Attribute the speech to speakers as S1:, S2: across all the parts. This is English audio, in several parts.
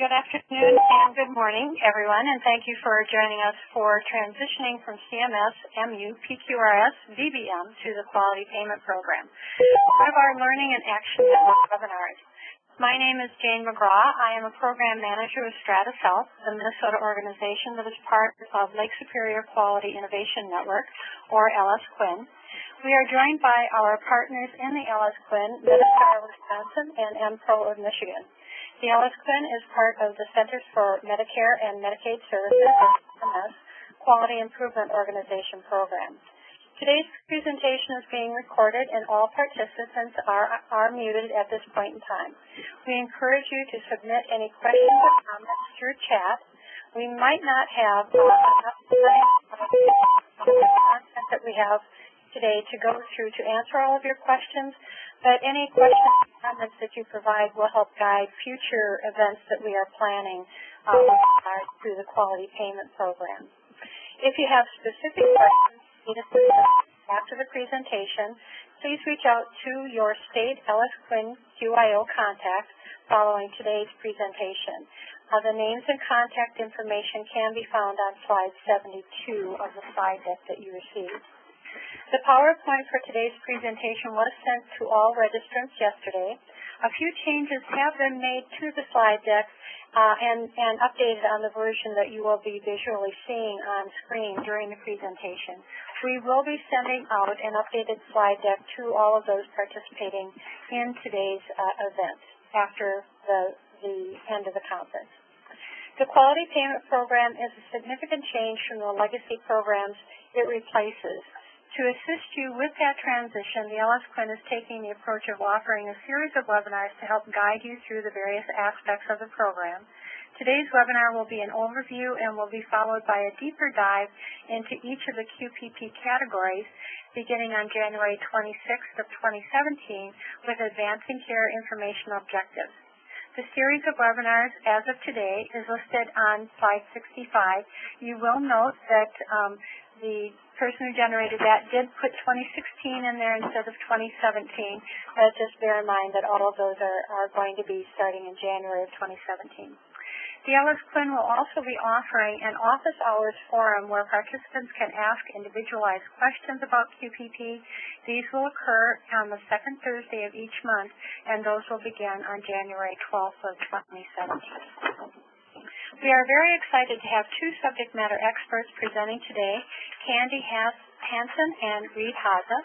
S1: Good afternoon and good morning, everyone, and thank you for joining us for transitioning from CMS, MU, PQRS, VBM to the Quality Payment Program, one of our Learning and Action Network webinars. My name is Jane McGraw. I am a Program Manager with Stratus Health, the Minnesota organization that is part of Lake Superior Quality Innovation Network, or LS-QUIN. We are joined by our partners in the LS-QUIN, Medicare of Wisconsin and MPRO of Michigan. The LS-QUIN is part of the Centers for Medicare and Medicaid Services, CMS, Quality Improvement Organization program. Today's presentation is being recorded and all participants are muted at this point in time. We encourage you to submit any questions or comments through chat. We might not have enough content that we have today to go through to answer all of your questions, but any questions and comments that you provide will help guide future events that we are planning through the Quality Payment Program. If you have specific questions after the presentation, please reach out to your state LS-QUIN QIO contact following today's presentation. The names and contact information can be found on slide 72 of the slide deck that you received. The PowerPoint for today's presentation was sent to all registrants yesterday. A few changes have been made to the slide deck and updated on the version that you will be visually seeing on screen during the presentation. We will be sending out an updated slide deck to all of those participating in today's event after the end of the conference. The Quality Payment Program is a significant change from the legacy programs it replaces. To assist you with that transition, the LS-QUIN is taking the approach of offering a series of webinars to help guide you through the various aspects of the program. Today's webinar will be an overview and will be followed by a deeper dive into each of the QPP categories beginning on January 26th of 2017 with Advancing Care Information Objectives. The series of webinars as of today is listed on slide 65. You will note that the person who generated that did put 2016 in there instead of 2017. Just bear in mind that all of those are going to be starting in January of 2017. The LS-QUIN will also be offering an office hours forum where participants can ask individualized questions about QPP. These will occur on the second Thursday of each month, and those will begin on January 12th of 2017. We are very excited to have two subject matter experts presenting today, Candy Hansen and Reed Haza.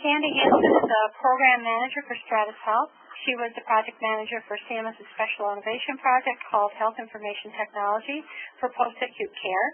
S1: Candy Hansen is a program manager for Stratus Health. She was the project manager for CMS's special innovation project called Health Information Technology for Post-Acute Care.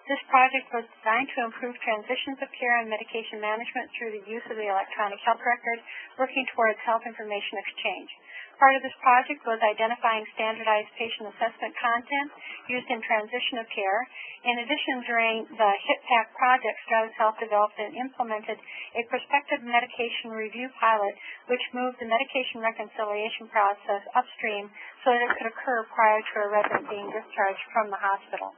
S1: This project was designed to improve transitions of care and medication management through the use of the electronic health record, working towards health information exchange. Part of this project was identifying standardized patient assessment content used in transition of care. In addition, during the HIPPAC project, Stratus Health developed and implemented a prospective medication review pilot which moved the medication reconciliation process upstream so that it could occur prior to a resident being discharged from the hospital.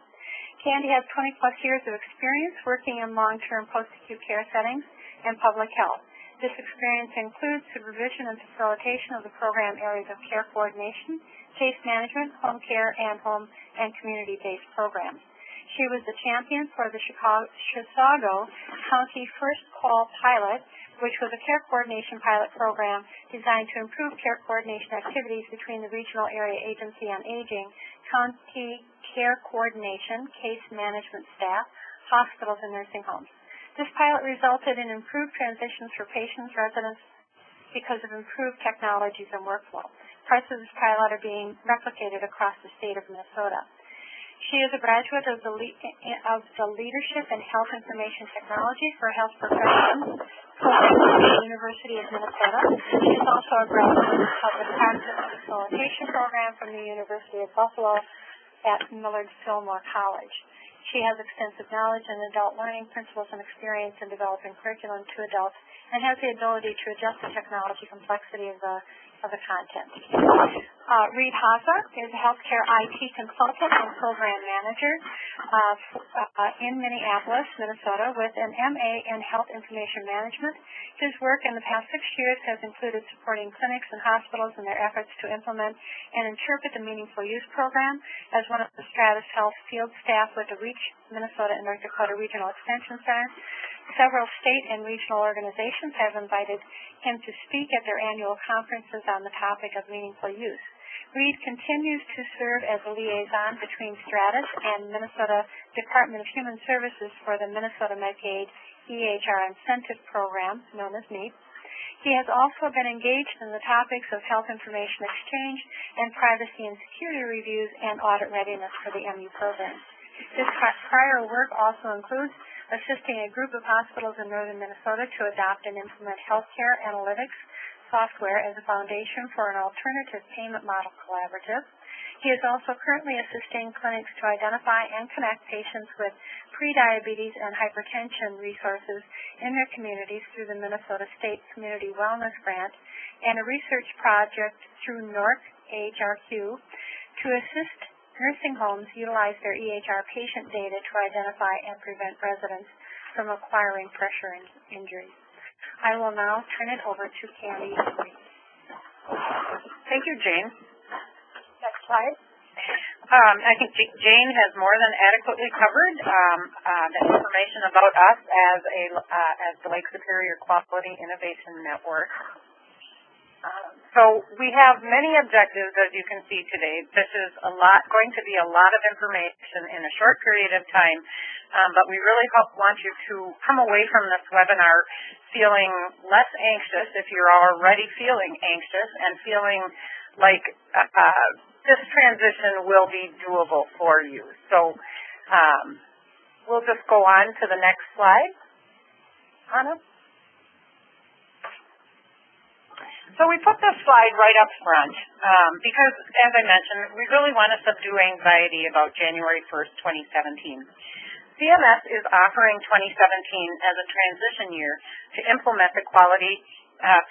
S1: Candy has 20-plus years of experience working in long-term post-acute care settings and public health. This experience includes supervision and facilitation of the program areas of care coordination, case management, home care, and home and community-based programs. She was the champion for the Chisago County First Call Pilot, which was a care coordination pilot program designed to improve care coordination activities between the Regional Area Agency on Aging, county care coordination, case management staff, hospitals, and nursing homes. This pilot resulted in improved transitions for patients, residents, because of improved technologies and workflow. Parts of this pilot are being replicated across the state of Minnesota. She is a graduate of the Leadership in Health Information Technology for Health Professions program at the University of Minnesota. She is also a graduate of the Practice Facilitation Program from the University of Buffalo at Millard Fillmore College. She has extensive knowledge in adult learning principles and experience in developing curriculum to adults and has the ability to adjust the technology complexity of the of the content. Reed Haza is a healthcare IT consultant and program manager in Minneapolis, Minnesota, with an MA in Health Information Management. His work in the past 6 years has included supporting clinics and hospitals in their efforts to implement and interpret the Meaningful Use Program as one of the Stratus Health field staff with the REACH Minnesota and North Dakota Regional Extension Center. Several state and regional organizations have invited him to speak at their annual conferences on the topic of meaningful use. Reed continues to serve as a liaison between Stratus and Minnesota Department of Human Services for the Minnesota Medicaid EHR Incentive Program, known as MEAP. He has also been engaged in the topics of health information exchange and privacy and security reviews and audit readiness for the MU program. His prior work also includes assisting a group of hospitals in northern Minnesota to adopt and implement healthcare analytics software as a foundation for an alternative payment model collaborative. He is also currently assisting clinics to identify and connect patients with prediabetes and hypertension resources in their communities through the Minnesota State Community Wellness Grant and a research project through NORC AHRQ to assist nursing homes utilize their EHR patient data to identify and prevent residents from acquiring pressure injuries. I will now turn it over to Candy.
S2: Thank you, Jane.
S1: Next slide.
S2: I think Jane has more than adequately covered the information about us as the Lake Superior Quality Innovation Network. So we have many objectives, as you can see today. This is going to be a lot of information in a short period of time, but we really want you to come away from this webinar feeling less anxious if you're already feeling anxious and feeling like this transition will be doable for you. So we'll just go on to the next slide. Anna? So we put this slide right up front because, as I mentioned, we really want to subdue anxiety about January 1st, 2017. CMS is offering 2017 as a transition year to implement the Quality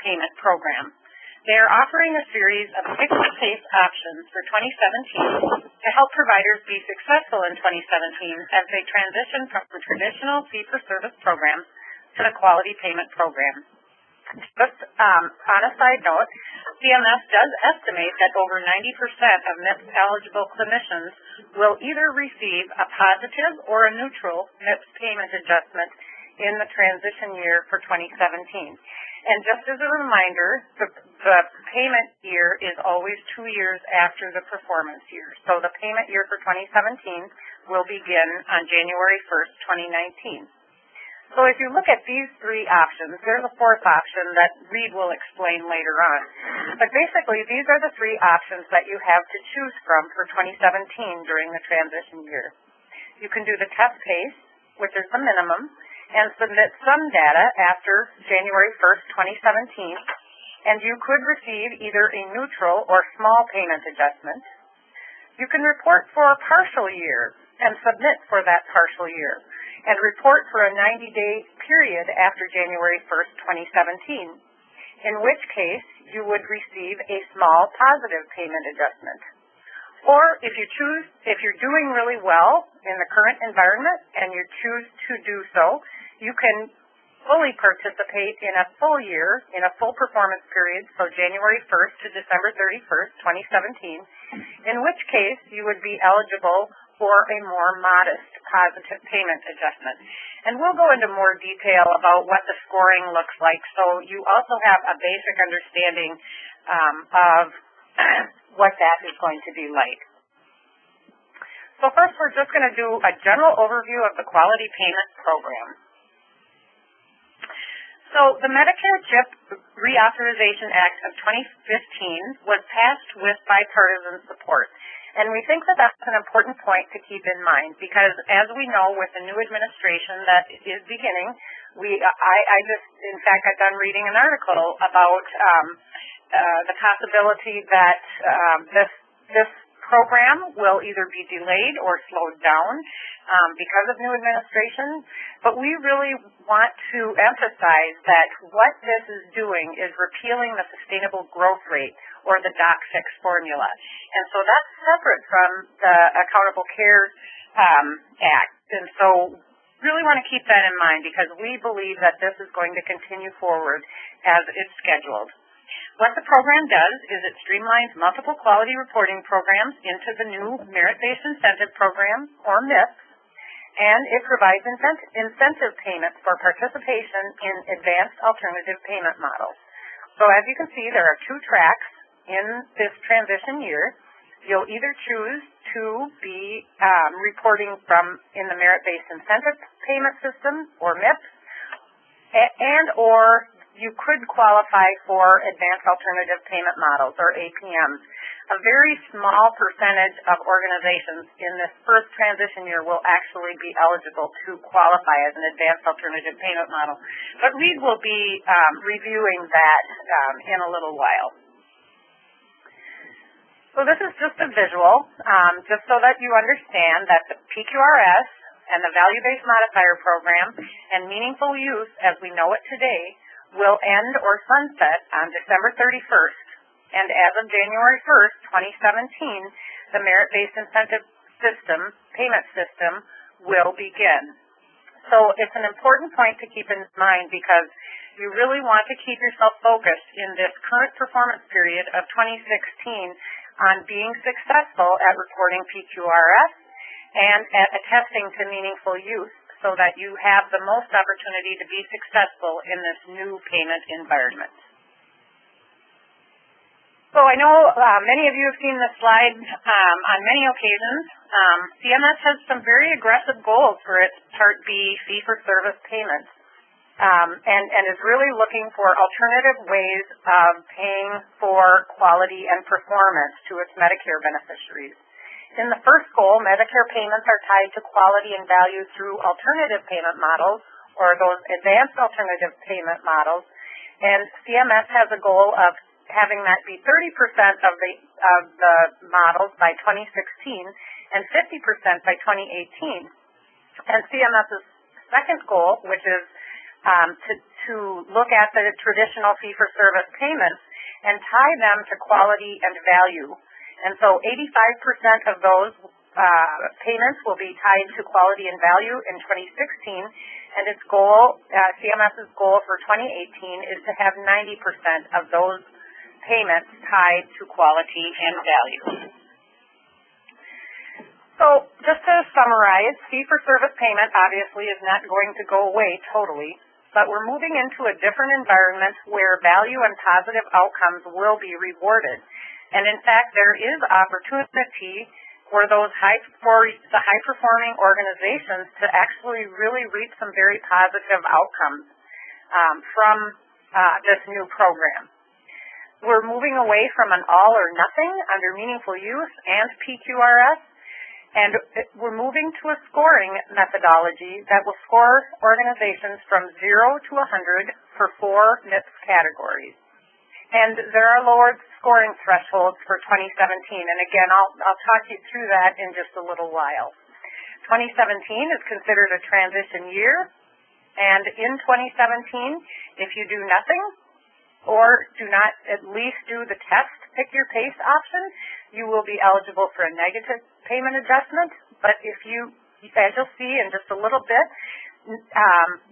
S2: Payment Program. They are offering a series of fixed-pace options for 2017 to help providers be successful in 2017 as they transition from traditional fee-for-service programs to the Quality Payment Program. Just on a side note, CMS does estimate that over 90% of MIPS-eligible clinicians will either receive a positive or a neutral MIPS payment adjustment in the transition year for 2017. And just as a reminder, the payment year is always 2 years after the performance year. So the payment year for 2017 will begin on January 1st, 2019. So if you look at these three options, there's a fourth option that Reed will explain later on. But basically, these are the three options that you have to choose from for 2017 during the transition year. You can do the test pace, which is the minimum, and submit some data after January 1st, 2017, and you could receive either a neutral or small payment adjustment. You can report for a partial year and submit for that partial year, and report for a 90-day period after January 1st, 2017, in which case you would receive a small positive payment adjustment. Or if you're doing really well in the current environment and you choose to do so, you can fully participate in a full year, in a full performance period, so January 1st to December 31st, 2017, in which case you would be eligible for a more modest positive payment adjustment. And we'll go into more detail about what the scoring looks like, so you also have a basic understanding of what that is going to be like. So first, we're just going to do a general overview of the Quality Payment Program. So the Medicare CHIP Reauthorization Act of 2015 was passed with bipartisan support. And we think that that's an important point to keep in mind because, as we know, with the new administration that is beginning, I got done reading an article about the possibility that this program will either be delayed or slowed down because of new administration. But we really want to emphasize that what this is doing is repealing the sustainable growth rate, or the DOC-6 formula. And so that's separate from the Accountable Care Act. And so really want to keep that in mind, because we believe that this is going to continue forward as it's scheduled. What the program does is it streamlines multiple quality reporting programs into the new Merit-Based Incentive Program, or MIPS, and it provides incentive payments for participation in advanced alternative payment models. So as you can see, there are two tracks in this transition year. You'll either choose to be reporting in the Merit-Based Incentive Payment System, or MIPS, or you could qualify for Advanced Alternative Payment Models, or APMs. A very small percentage of organizations in this first transition year will actually be eligible to qualify as an Advanced Alternative Payment Model. But we will be reviewing that in a little while. So this is just a visual, just so that you understand that the PQRS and the Value-Based Modifier Program and meaningful use as we know it today will end or sunset on December 31st. And as of January 1st, 2017, the Merit-Based Incentive Payment System will begin. So it's an important point to keep in mind, because you really want to keep yourself focused in this current performance period of 2016 on being successful at reporting PQRS and at attesting to meaningful use, so that you have the most opportunity to be successful in this new payment environment. So I know many of you have seen this slide on many occasions. CMS has some very aggressive goals for its Part B fee-for-service payments, and is really looking for alternative ways of paying for quality and performance to its Medicare beneficiaries. In the first goal, Medicare payments are tied to quality and value through alternative payment models, or those advanced alternative payment models, and CMS has a goal of having that be 30% of the models by 2016 and 50% by 2018. And CMS's second goal, which is to look at the traditional fee-for-service payments and tie them to quality and value. And so 85% of those payments will be tied to quality and value in 2016, and its goal, CMS's goal for 2018, is to have 90% of those payments tied to quality and value. So just to summarize, fee-for-service payment obviously is not going to go away totally, but we're moving into a different environment where value and positive outcomes will be rewarded. And in fact, there is opportunity for the high-performing organizations to actually really reap some very positive outcomes from this new program. We're moving away from an all or nothing under meaningful use and PQRS, and we're moving to a scoring methodology that will score organizations from 0 to 100 for 4 MIPS categories. And there are lowered scoring thresholds for 2017, and again, I'll talk you through that in just a little while. 2017 is considered a transition year, and in 2017, if you do nothing or do not at least do the test pick your pace option, you will be eligible for a negative payment adjustment. But if you, as you'll see in just a little bit,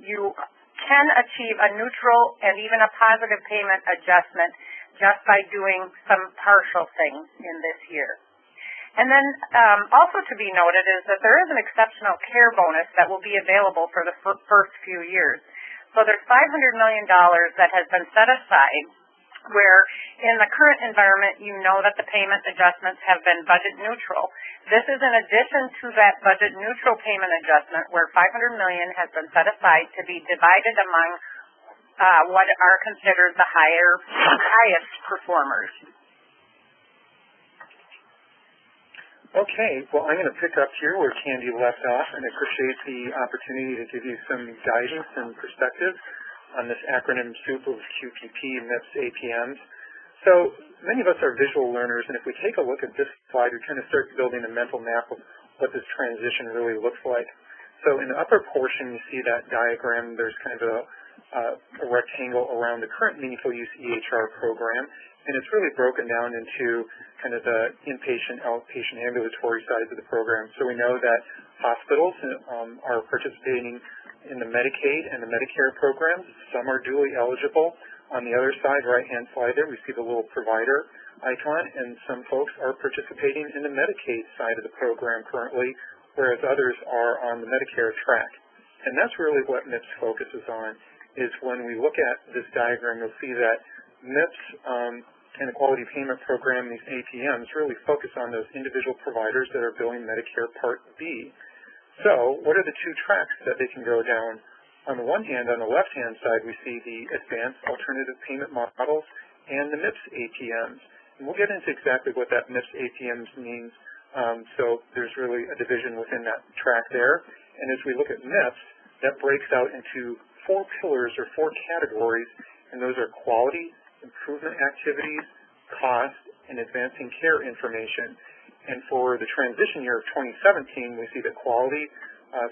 S2: you can achieve a neutral and even a positive payment adjustment just by doing some partial things in this year. And then also to be noted is that there is an exceptional care bonus that will be available for the first few years. So there's $500 million that has been set aside, where in the current environment you know that the payment adjustments have been budget neutral. This is in addition to that budget neutral payment adjustment where $500 million has been set aside to be divided among what are considered the highest performers.
S3: Okay, well, I'm going to pick up here where Candy left off, and I appreciate the opportunity to give you some guidance and perspective on this acronym soup of QPP, MIPS, APMs. So many of us are visual learners, and if we take a look at this slide, we kind of start building a mental map of what this transition really looks like. So in the upper portion, you see that diagram. There's kind of a rectangle around the current meaningful use EHR program, and it's really broken down into kind of the inpatient, outpatient, ambulatory sides of the program. So we know that hospitals are participating in the Medicaid and the Medicare programs. Some are dually eligible. On the other side, right-hand side there, we see the little provider icon, and some folks are participating in the Medicaid side of the program currently, whereas others are on the Medicare track. And that's really what MIPS focuses on, is when we look at this diagram, you'll see that MIPS and the Quality Payment Program, these APMs, really focus on those individual providers that are billing Medicare Part B. So what are the two tracks that they can go down? On the one hand, on the left-hand side, we see the Advanced Alternative Payment Models and the MIPS APMs. And we'll get into exactly what that MIPS APMs means. So there's really a division within that track there. And as we look at MIPS, that breaks out into 4 pillars or 4 categories, and those are quality, improvement activities, cost, and advancing care information. And for the transition year of 2017, we see that quality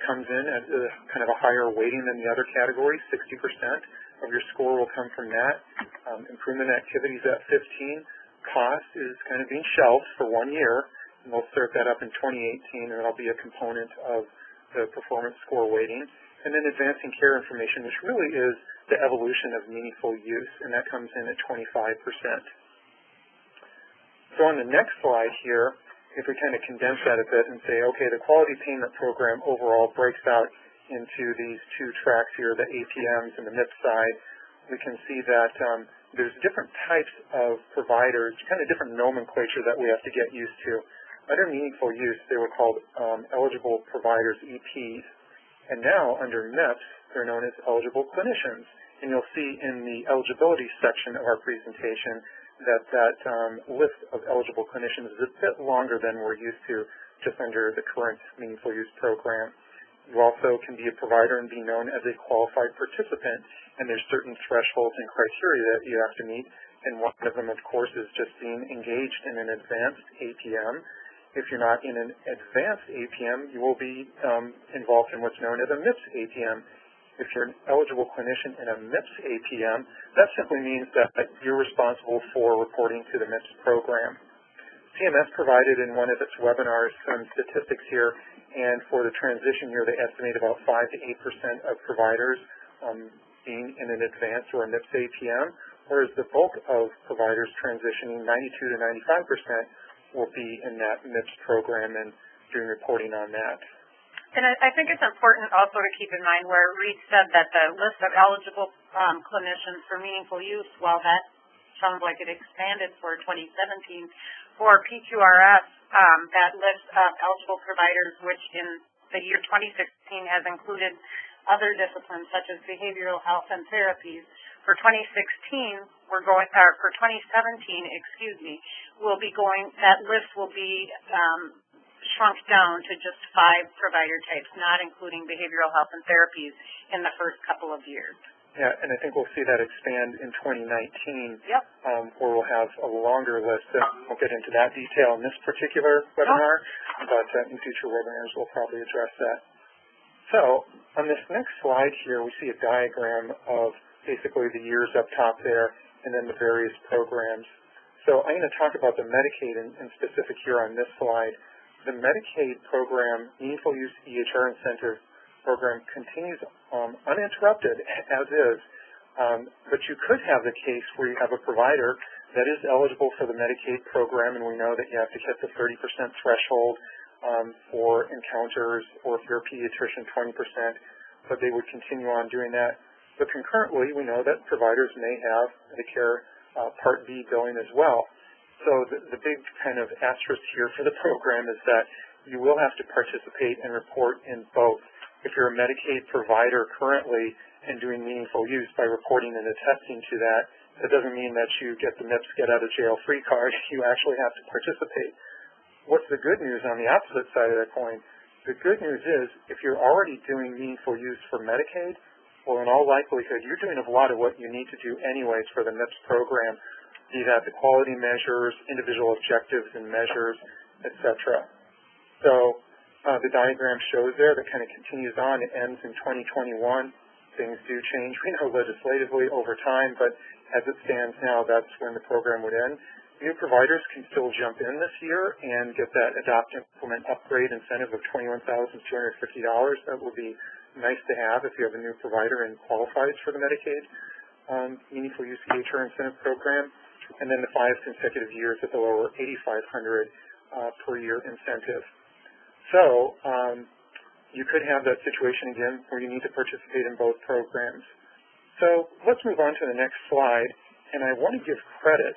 S3: comes in at kind of a higher weighting than the other categories. 60% of your score will come from that. Improvement activities at 15. Cost is kind of being shelved for 1 year, and we'll start that up in 2018, and that'll be a component of the performance score weighting. And then advancing care information, which really is the evolution of meaningful use, and that comes in at 25%. So on the next slide here, if we kind of condense that a bit and say, okay, the quality payment program overall breaks out into these 2 tracks here, the APMs and the MIPS side, we can see that there's different types of providers, kind of different nomenclature that we have to get used to. Under meaningful use, they were called eligible providers, EPs. And now under MIPS, they're known as eligible clinicians. And you'll see in the eligibility section of our presentation that list of eligible clinicians is a bit longer than we're used to just under the current meaningful use program. You also can be a provider and be known as a qualified participant, and there's certain thresholds and criteria that you have to meet, and one of them, of course, is just being engaged in an advanced APM. If you're not in an advanced APM, you will be involved in what's known as a MIPS APM. If you're an eligible clinician in a MIPS APM, that simply means that you're responsible for reporting to the MIPS program. CMS provided in one of its webinars some statistics here, and for the transition year, they estimate about 5 to 8% of providers being in an advanced or a MIPS APM, whereas the bulk of providers transitioning, 92 to 95%, will be in that MIPS program and doing reporting on that.
S2: And I think it's important also to keep in mind where Reed said that the list of eligible clinicians for meaningful use, well, that sounds like it expanded for 2017. For PQRS, that list of eligible providers, which in the year 2016 has included other disciplines such as behavioral health and therapies. For 2016, for 2017, we'll be going, that list will be shrunk down to just 5 provider types, not including behavioral health and therapies in the first couple of years.
S3: Yeah, and I think we'll see that expand in 2019,
S2: yep.
S3: Where we'll have a longer list. We'll get into that detail in this particular webinar, but in future webinars we'll probably address that. So on this next slide here, we see a diagram of basically the years up top there and then the various programs. So I'm going to talk about the Medicaid in specific here on this slide. The Medicaid program, Meaningful Use EHR Incentive Program, continues uninterrupted as is, but you could have the case where you have a provider that is eligible for the Medicaid program, and we know that you have to hit the 30% threshold for encounters, or if you're a pediatrician, 20%, but they would continue on doing that. But concurrently, we know that providers may have Medicare Part B billing as well. So the big kind of asterisk here for the program is that you will have to participate and report in both. If you're a Medicaid provider currently and doing meaningful use by reporting and attesting to that, that doesn't mean that you get the MIPS get out of jail free card. You actually have to participate. What's the good news on the opposite side of that coin? The good news is if you're already doing meaningful use for Medicaid, well, in all likelihood, you're doing a lot of what you need to do anyways for the MIPS program, be that the quality measures, individual objectives and measures, etc. So the diagram shows there that kind of continues on. It ends in 2021. Things do change, we know, legislatively over time, but as it stands now, that's when the program would end. New providers can still jump in this year and get that Adopt, Implement, Upgrade incentive of $21,250. That will be nice to have if you have a new provider and qualifies for the Medicaid Meaningful Use EHR incentive program. And then the 5 consecutive years at the lower $8,500 per year incentive. So you could have that situation again where you need to participate in both programs. So let's move on to the next slide. And I want to give credit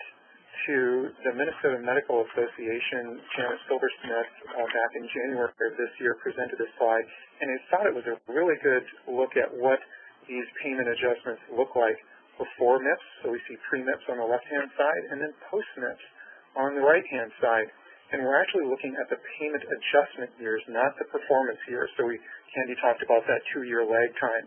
S3: to the Minnesota Medical Association. Janet Silversmith back in January of this year presented this slide. And I thought it was a really good look at what these payment adjustments look like before MIPS. So we see pre-MIPS on the left-hand side and then post-MIPS on the right-hand side. And we're actually looking at the payment adjustment years, not the performance years. So Candy talked about that 2-year lag time.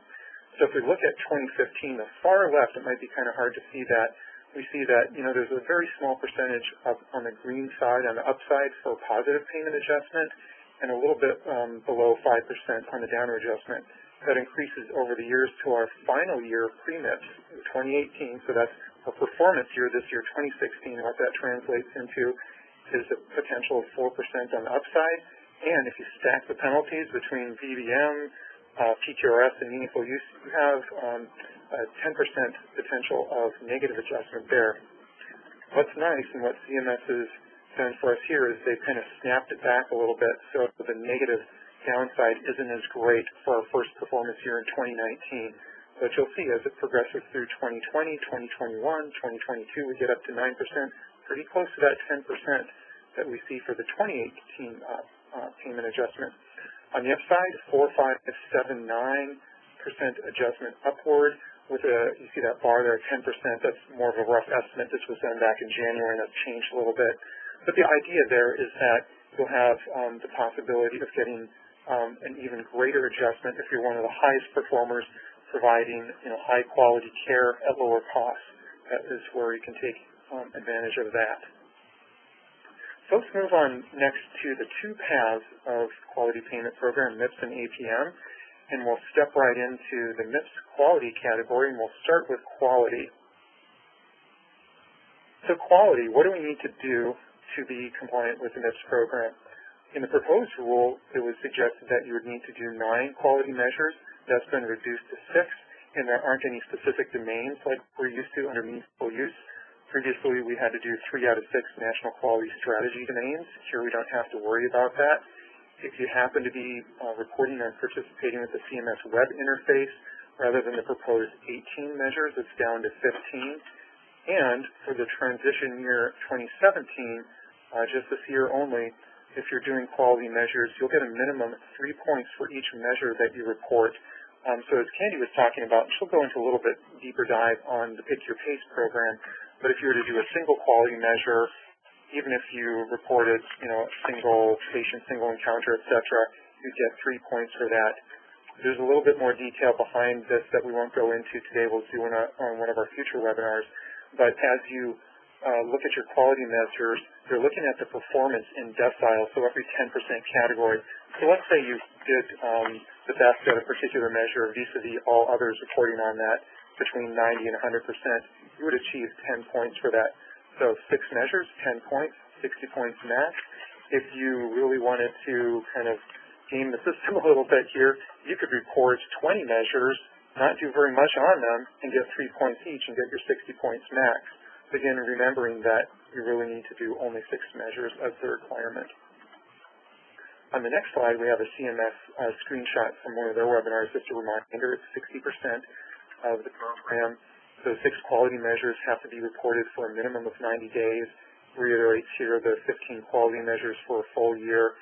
S3: So if we look at 2015, the far left, it might be kind of hard to see that. We see that, there's a very small percentage on the green side, on the upside for positive payment adjustment, and a little bit below 5% on the downward adjustment. That increases over the years to our final year pre-MIPS, 2018. So that's a performance year this year, 2016. What that translates into is a potential of 4% on the upside. And if you stack the penalties between VBM, PQRS, and meaningful use, you have a 10% potential of negative adjustment there. What's nice and what CMS has done for us here is they've kind of snapped it back a little bit so the negative downside isn't as great for our first performance year in 2019. But you'll see as it progresses through 2020, 2021, 2022, we get up to 9%, pretty close to that 10% that we see for the 2018 payment adjustment. On the upside, 4, 5, 7, 9% adjustment upward with you see that bar there, 10%. That's more of a rough estimate. This was done back in January, and that's changed a little bit. But the idea there is that you'll have the possibility of getting an even greater adjustment if you're one of the highest performers providing high quality care at lower costs. That is where you can take advantage of that. So let's move on next to the 2 paths of quality payment program, MIPS and APM, and we'll step right into the MIPS quality category, and we'll start with quality. So quality, what do we need to do to be compliant with the MIPS program? In the proposed rule, it was suggested that you would need to do 9 quality measures. That's been reduced to 6, and there aren't any specific domains like we're used to under meaningful use. Previously, we had to do 3 out of 6 national quality strategy domains. Here, we don't have to worry about that. If you happen to be reporting or participating with the CMS web interface, rather than the proposed 18 measures, it's down to 15. And for the transition year 2017, just this year only, if you're doing quality measures, you'll get a minimum of 3 points for each measure that you report. So as Candy was talking about, she'll go into a little bit deeper dive on the Pick Your Pace program, but if you were to do a single quality measure, even if you reported, a single patient, single encounter, et cetera, you'd get 3 points for that. There's a little bit more detail behind this that we won't go into today. We'll do on one of our future webinars. But as you look at your quality measures, you're looking at the performance in deciles, so every 10% category. So let's say you did the best at a particular measure vis-a-vis all others reporting on that between 90 and 100%. You would achieve 10 points for that. So 6 measures, 10 points, 60 points max. If you really wanted to kind of game the system a little bit here, you could report 20 measures, not do very much on them, and get 3 points each and get your 60 points max. Again, remembering that you really need to do only 6 measures as the requirement. On the next slide, we have a CMS screenshot from one of their webinars. Just a reminder, it's 60% of the program. So 6 quality measures have to be reported for a minimum of 90 days. Reiterates here the 15 quality measures for a full year.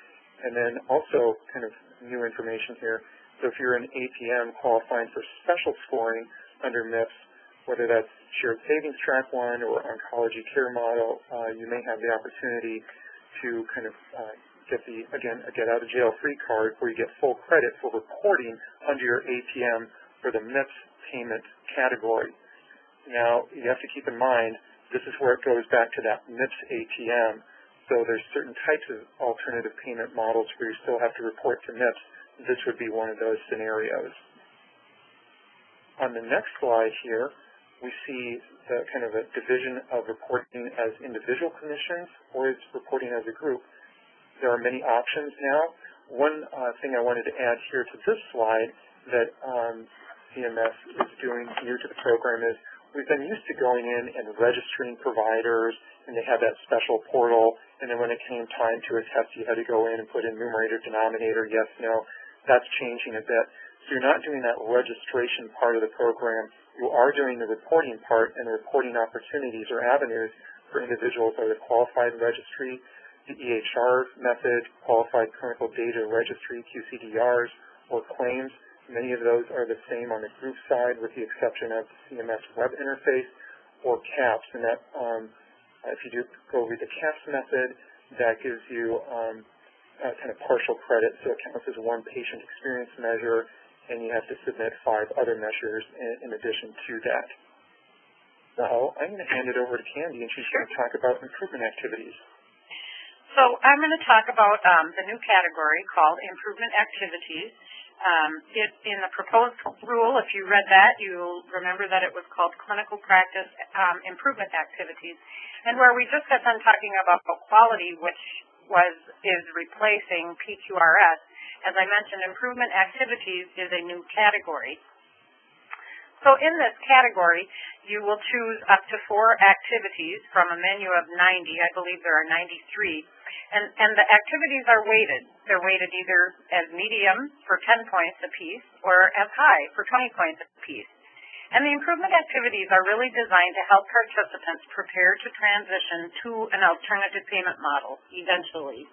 S3: And then also kind of new information here. So if you're an APM qualifying for special scoring under MIPS, whether that's Shared Savings Track 1 or Oncology Care Model, you may have the opportunity to kind of get a get out of jail free card where you get full credit for reporting under your APM for the MIPS payment category. Now, you have to keep in mind, this is where it goes back to that MIPS APM. So there's certain types of alternative payment models where you still have to report to MIPS. This would be one of those scenarios. On the next slide here, we see the kind of a division of reporting as individual clinicians or as reporting as a group. There are many options now. One thing I wanted to add here to this slide that CMS is doing new to the program is we've been used to going in and registering providers, and they have that special portal, and then when it came time to attest, you had to go in and put in numerator, denominator, yes, no. That's changing a bit. So you're not doing that registration part of the program. You are doing the reporting part, and the reporting opportunities or avenues for individuals are the qualified registry, the EHR method, qualified clinical data registry, QCDRs, or claims. Many of those are the same on the group side with the exception of the CMS web interface or CAPS. And that, if you do go read the CAPS method, that gives you kind of partial credit. So it counts as one patient experience measure, and you have to submit 5 other measures in addition to that. So I'm going to hand it over to Candy, and she's going to talk about improvement activities.
S2: So I'm going to talk about the new category called improvement activities. In the proposed rule, if you read that, you'll remember that it was called clinical practice improvement activities. And where we just got done talking about quality, which is replacing PQRS, as I mentioned, improvement activities is a new category. So in this category, you will choose up to 4 activities from a menu of 90. I believe there are 93. And the activities are weighted. They're weighted either as medium for 10 points apiece or as high for 20 points apiece. And the improvement activities are really designed to help participants prepare to transition to an alternative payment model eventually.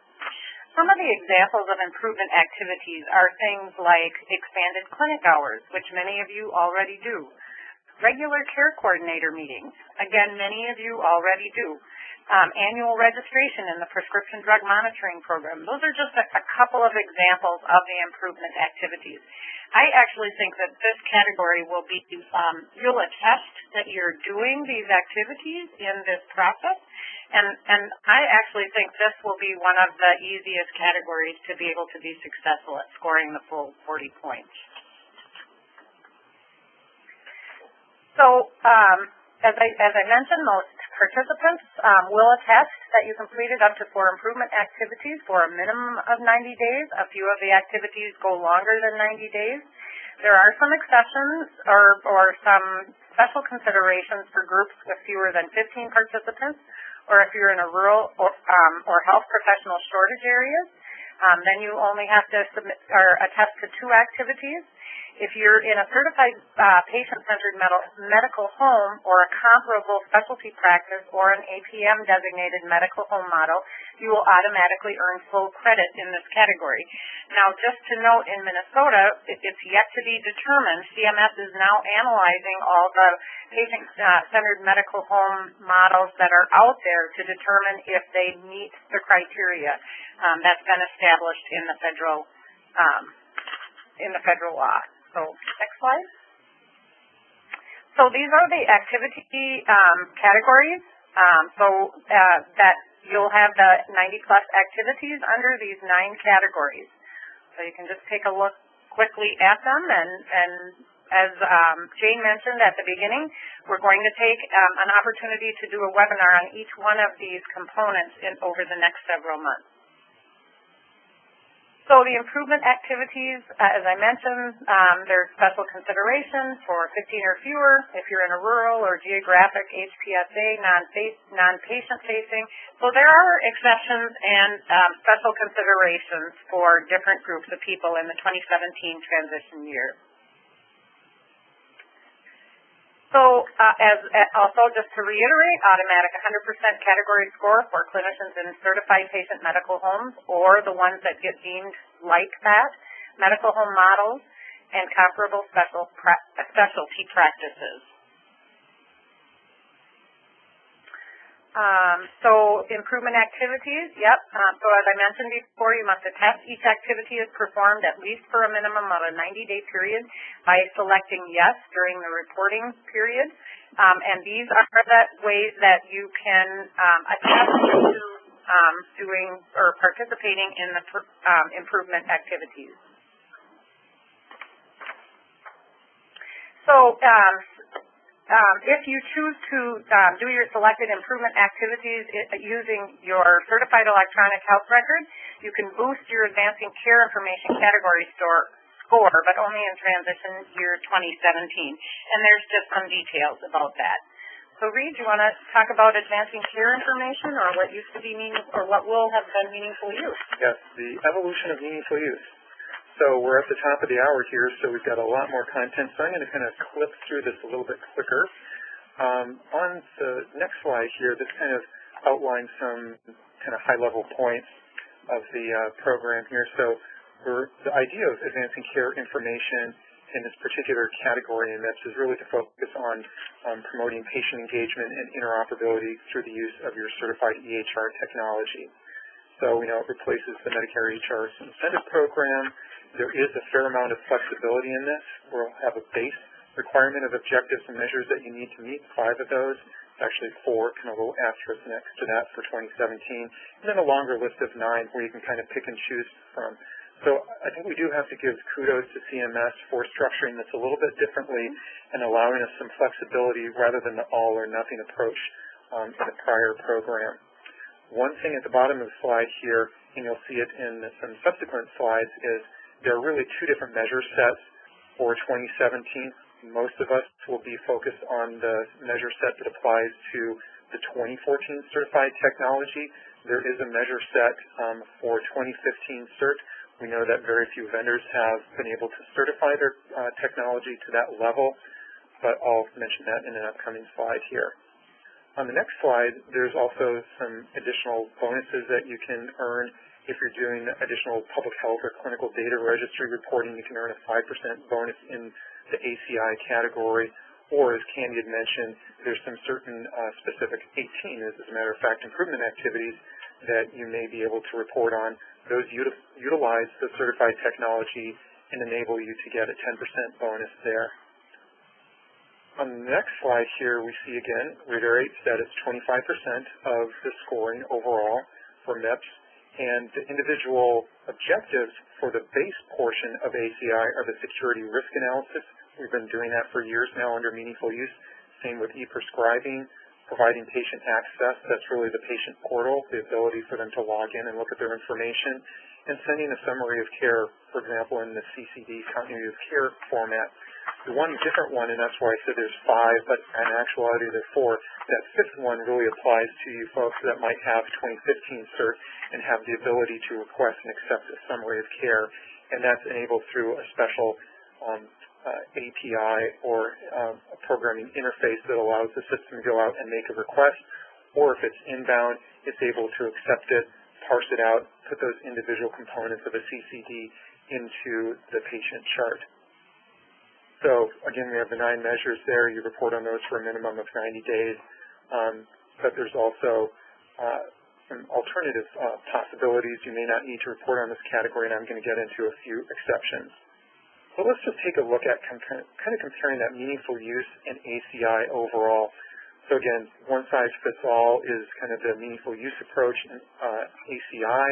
S2: Some of the examples of improvement activities are things like expanded clinic hours, which many of you already do. Regular care coordinator meetings, again, many of you already do. Annual registration in the prescription drug monitoring program. Those are just a couple of examples of the improvement activities. I actually think that this category will be, you'll attest that you're doing these activities in this process, and I actually think this will be one of the easiest categories to be able to be successful at scoring the full 40 points. So, as I mentioned, most participants will attest that you completed up to 4 improvement activities for a minimum of 90 days. A few of the activities go longer than 90 days. There are some exceptions or some special considerations for groups with fewer than 15 participants, or if you're in a rural or health professional shortage areas, then you only have to submit or attest to 2 activities. If you're in a certified patient-centered medical home or a comparable specialty practice or an APM designated medical home model, you will automatically earn full credit in this category. Now, just to note, in Minnesota, it's yet to be determined. CMS is now analyzing all the patient-centered medical home models that are out there to determine if they meet the criteria that's been established in the federal law. So, next slide. So these are the activity categories. That you'll have the 90-plus activities under these 9 categories. So you can just take a look quickly at them. And as Jane mentioned at the beginning, we're going to take an opportunity to do a webinar on each one of these components over the next several months. So the improvement activities, as I mentioned, there's special consideration for 15 or fewer if you're in a rural or geographic HPSA, non-patient-facing. So there are exceptions and special considerations for different groups of people in the 2017 transition year. So also just to reiterate, automatic 100% category score for clinicians in certified patient medical homes or the ones that get deemed like that, medical home models, and comparable specialty practices. So improvement activities, yep. So as I mentioned before, you must attest each activity is performed at least for a minimum of a 90-day period by selecting yes during the reporting period. And these are the ways that you can attest to doing or participating in the improvement activities. So if you choose to do your selected improvement activities using your certified electronic health record, you can boost your advancing care information category score, but only in transition year 2017. And there's just some details about that. So Reed, do you want to talk about advancing care information, or what used to be or what will have been meaningful use?
S3: Yes, the evolution of meaningful use. So we're at the top of the hour here, so we've got a lot more content, so I'm going to kind of clip through this a little bit quicker. On the next slide here, this kind of outlines some kind of high-level points of the program here. So the idea of advancing care information in this particular category in MIPS is really to focus on promoting patient engagement and interoperability through the use of your certified EHR technology. So we know it replaces the Medicare EHR incentive program. There is a fair amount of flexibility in this. We'll have a base requirement of objectives and measures that you need to meet, 5 of those. It's actually 4, kind of a little asterisk next to that for 2017. And then a longer list of 9 where you can kind of pick and choose from. So I think we do have to give kudos to CMS for structuring this a little bit differently and allowing us some flexibility rather than the all or nothing approach in the prior program. One thing at the bottom of the slide here, and you'll see it in some subsequent slides, is there are really 2 different measure sets for 2017. Most of us will be focused on the measure set that applies to the 2014 certified technology. There is a measure set for 2015 cert. We know that very few vendors have been able to certify their technology to that level, but I'll mention that in an upcoming slide here. On the next slide, there's also some additional bonuses that you can earn. If you're doing additional public health or clinical data registry reporting, you can earn a 5% bonus in the ACI category. Or, as Candy had mentioned, there's some certain specific 18, as a matter of fact, improvement activities that you may be able to report on. Those utilize the certified technology and enable you to get a 10% bonus there. On the next slide here, we see again, reiterates that it's 25% of the scoring overall for MIPS, and the individual objectives for the base portion of ACI are the security risk analysis. We've been doing that for years now under meaningful use. Same with e-prescribing, providing patient access. That's really the patient portal, the ability for them to log in and look at their information, and sending a summary of care, for example, in the CCD, continuity of care format. The one different one, and that's why I said there's 5, but in actuality there's 4, that 5th one really applies to you folks that might have 2015 cert and have the ability to request and accept a summary of care, and that's enabled through a special API or a programming interface that allows the system to go out and make a request, or if it's inbound, it's able to accept it, parse it out, put those individual components of a CCD into the patient chart. So again, we have the 9 measures there. You report on those for a minimum of 90 days, but there's also some alternative possibilities. You may not need to report on this category, and I'm going to get into a few exceptions. So let's just take a look at kind of comparing that meaningful use and ACI overall. So again, one size fits all is kind of the meaningful use approach, and ACI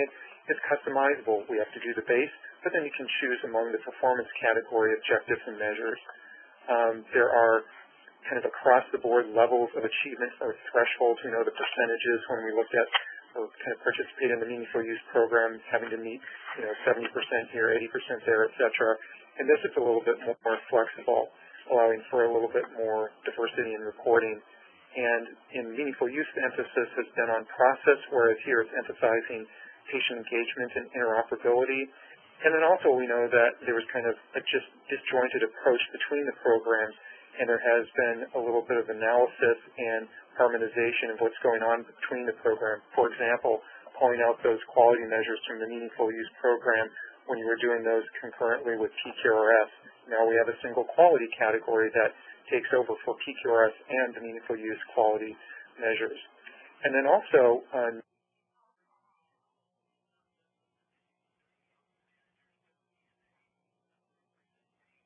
S3: is customizable. We have to do the base, but then you can choose among the performance category objectives and measures. There are kind of across-the-board levels of achievement or thresholds. We know the percentages when we looked at or kind of participate in the meaningful use program, having to meet 70% here, 80% there, et cetera. And this is a little bit more flexible, allowing for a little bit more diversity in reporting. And in meaningful use, the emphasis has been on process, whereas here it's emphasizing patient engagement and interoperability. And then also we know that there was kind of a just disjointed approach between the programs, and there has been a little bit of analysis and harmonization of what's going on between the program. For example, pulling out those quality measures from the meaningful use program when you were doing those concurrently with PQRS. Now we have a single quality category that takes over for PQRS and the meaningful use quality measures. And then also,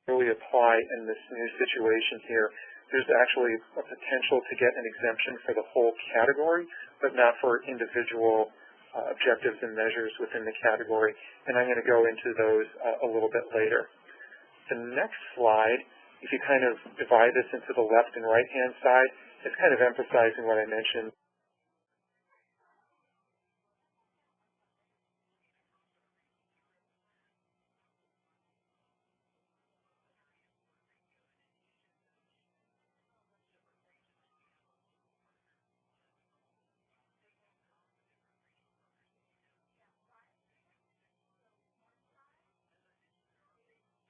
S3: really apply in this new situation here. There's actually a potential to get an exemption for the whole category, but not for individual objectives and measures within the category, and I'm going to go into those a little bit later. The next slide, if you kind of divide this into the left and right-hand side, it's kind of emphasizing what I mentioned.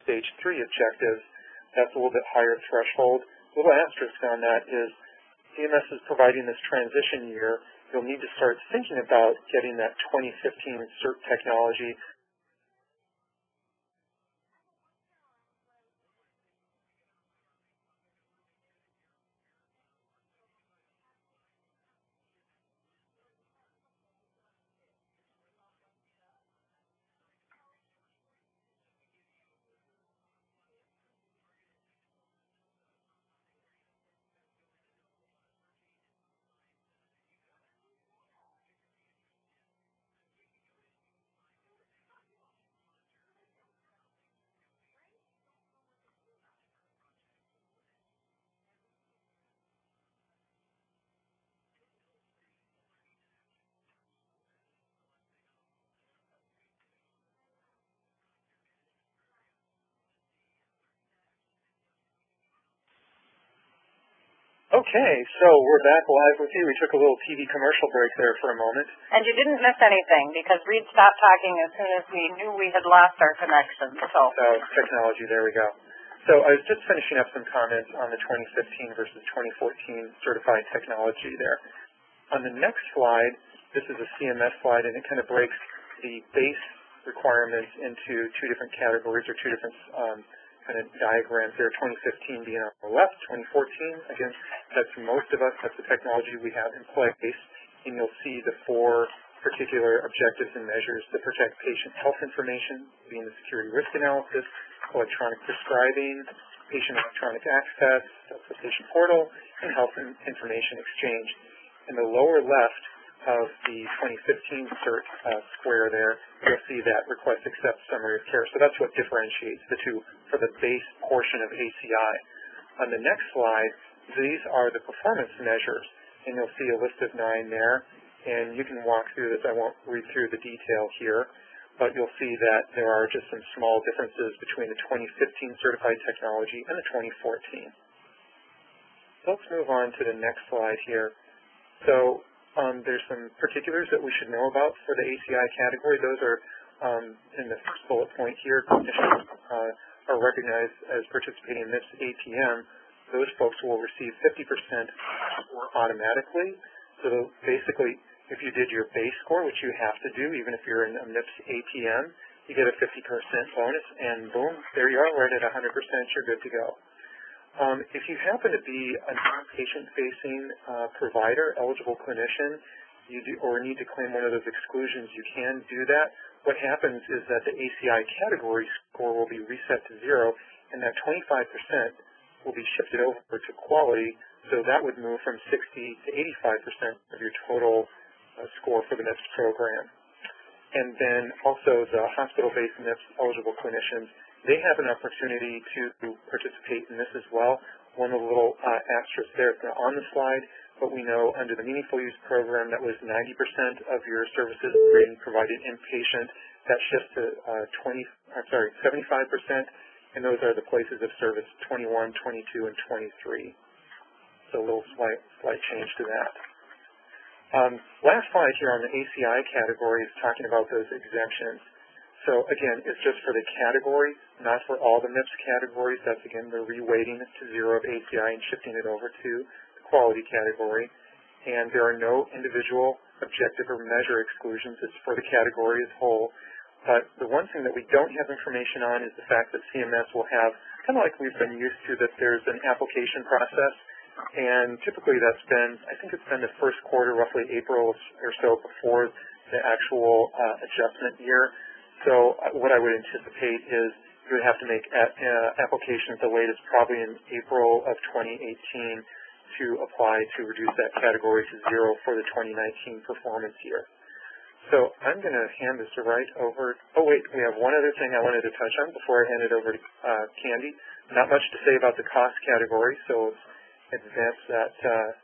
S3: Stage 3 objectives, that's a little bit higher threshold. A little asterisk on that is CMS is providing this transition year. You'll need to start thinking about getting that 2015 CERT technology. Okay, so we're back live with you. We took a little TV commercial break there for a moment.
S2: And you didn't miss anything because Reed stopped talking as soon as we knew we had lost our connection. So
S3: technology, there we go. So I was just finishing up some comments on the 2015 versus 2014 certified technology there. On the next slide, this is a CMS slide, and it kind of breaks the base requirements into two different categories or two different kind of diagrams there, 2015 being on the left, 2014, again, that's most of us, that's the technology we have in place, and you'll see the four particular objectives and measures to protect patient health information, being the security risk analysis, electronic prescribing, patient electronic access, that's the patient portal, and health information exchange. In the lower left of the 2015 CERT square there, you'll see that request accept summary of care. So that's what differentiates the two for the base portion of ACI. On the next slide, these are the performance measures, and you'll see a list of 9 there, and you can walk through this. I won't read through the detail here, but you'll see that there are just some small differences between the 2015 certified technology and the 2014. So let's move on to the next slide here. So there's some particulars that we should know about for the ACI category. Those are in the first bullet point here. Clinicians are recognized as participating in MIPS APM. Those folks will receive 50% score automatically. So basically, if you did your base score, which you have to do, even if you're in a MIPS APM, you get a 50% bonus, and boom, there you are, right at 100%, you're good to go. If you happen to be a non-patient-facing provider, eligible clinician, or need to claim one of those exclusions, you can do that. What happens is that the ACI category score will be reset to 0, and that 25% will be shifted over to quality, so that would move from 60 to 85% of your total score for the MIPS program. And then also the hospital-based MIPS eligible clinicians, they have an opportunity to participate in this as well. One of the little asterisks there, it's not on the slide, but we know under the Meaningful Use program that was 90% of your services being provided inpatient. That shifts to 75%, and those are the places of service 21, 22, and 23. So a little slight change to that. Last slide here on the ACI category is talking about those exemptions. So again, it's just for the category, not for all the MIPS categories. That's again the reweighting to 0 of ACI and shifting it over to the quality category. And there are no individual objective or measure exclusions. It's for the category as a whole. But the one thing that we don't have information on is the fact that CMS will have, kind of like we've been used to, that there's an application process. And typically that's been, I think it's been the first quarter, roughly April or so before the actual adjustment year. So what I would anticipate is you would have to make applications the latest probably in April of 2018 to apply to reduce that category to 0 for the 2019 performance year. So I'm going to hand this right over. Oh, wait, we have one other thing I wanted to touch on before I hand it over to Candy. Not much to say about the cost category, so advance that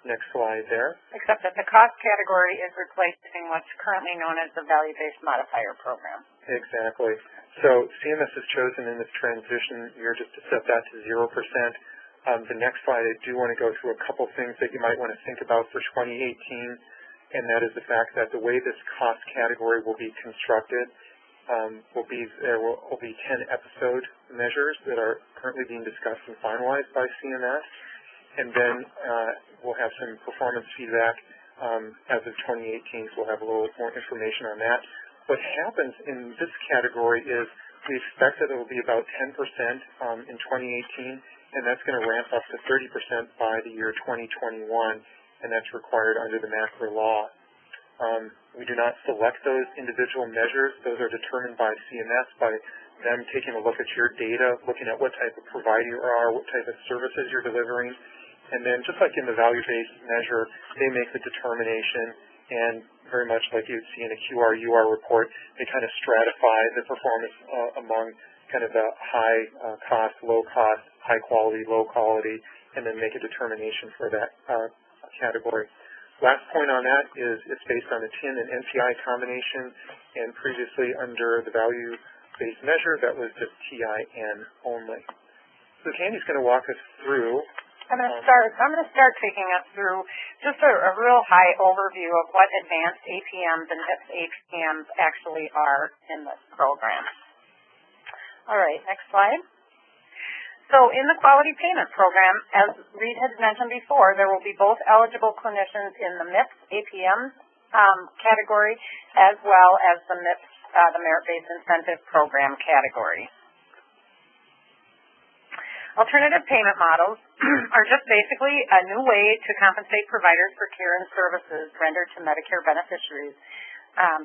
S3: next slide there.
S2: Except that the cost category is replacing what's currently known as the Value-Based Modifier program.
S3: Exactly. So CMS has chosen in this transition year just to set that to 0%. The next slide, I do want to go through a couple things that you might want to think about for 2018, and that is the fact that the way this cost category will be constructed there will be 10 episode measures that are currently being discussed and finalized by CMS. And then we'll have some performance feedback as of 2018, so we'll have a little more information on that. What happens in this category is we expect that it will be about 10% in 2018, and that's going to ramp up to 30% by the year 2021, and that's required under the macro law. We do not select those individual measures. Those are determined by CMS, by them taking a look at your data, looking at what type of provider you are, what type of services you're delivering. And then just like in the value-based measure, they make the determination, and very much like you'd see in a QR-UR report, they kind of stratify the performance among kind of the high cost, low cost, high quality, low quality, and then make a determination for that category. Last point on that is it's based on a TIN and NPI combination, and previously under the value-based measure, that was just TIN only. So Candy's going to walk us through.
S2: I'm going to start taking us through just a real high overview of what advanced APMs and MIPS APMs actually are in this program. All right, next slide. So in the quality payment program, as Reed had mentioned before, there will be both eligible clinicians in the MIPS APM category as well as the MIPS, the Merit-Based Incentive Program category. Alternative payment models are just basically a new way to compensate providers for care and services rendered to Medicare beneficiaries.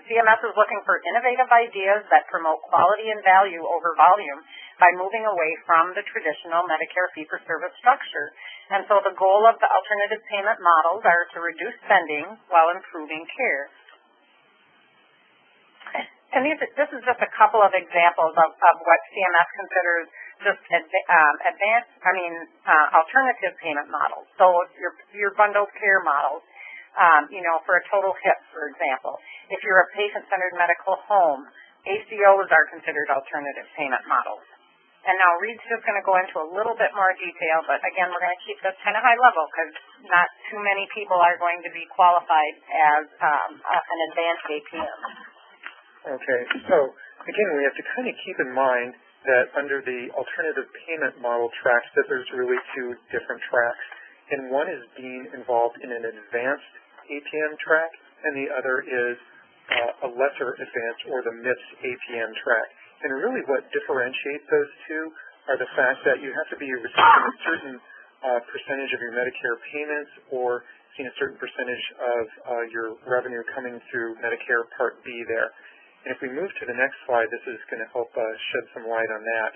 S2: CMS is looking for innovative ideas that promote quality and value over volume by moving away from the traditional Medicare fee-for-service structure. And so the goal of the alternative payment models are to reduce spending while improving care. And this is just a couple of examples of what CMS considers just alternative payment models. So your bundled care models, for a total HIP, for example. If you're a patient-centered medical home, ACOs are considered alternative payment models. And now Reed's just going to go into a little bit more detail, but again, we're going to keep this kind of high level because not too many people are going to be qualified as an advanced APM.
S3: Okay, so again, we have to kind of keep in mind that under the alternative payment model tracks that there's really two different tracks. And one is being involved in an advanced APM track, and the other is a lesser advanced, or the MIPS APM track. And really what differentiates those two are the fact that you have to be receiving a certain percentage of your Medicare payments or seeing a certain percentage of your revenue coming through Medicare Part B there. And if we move to the next slide, this is going to help shed some light on that.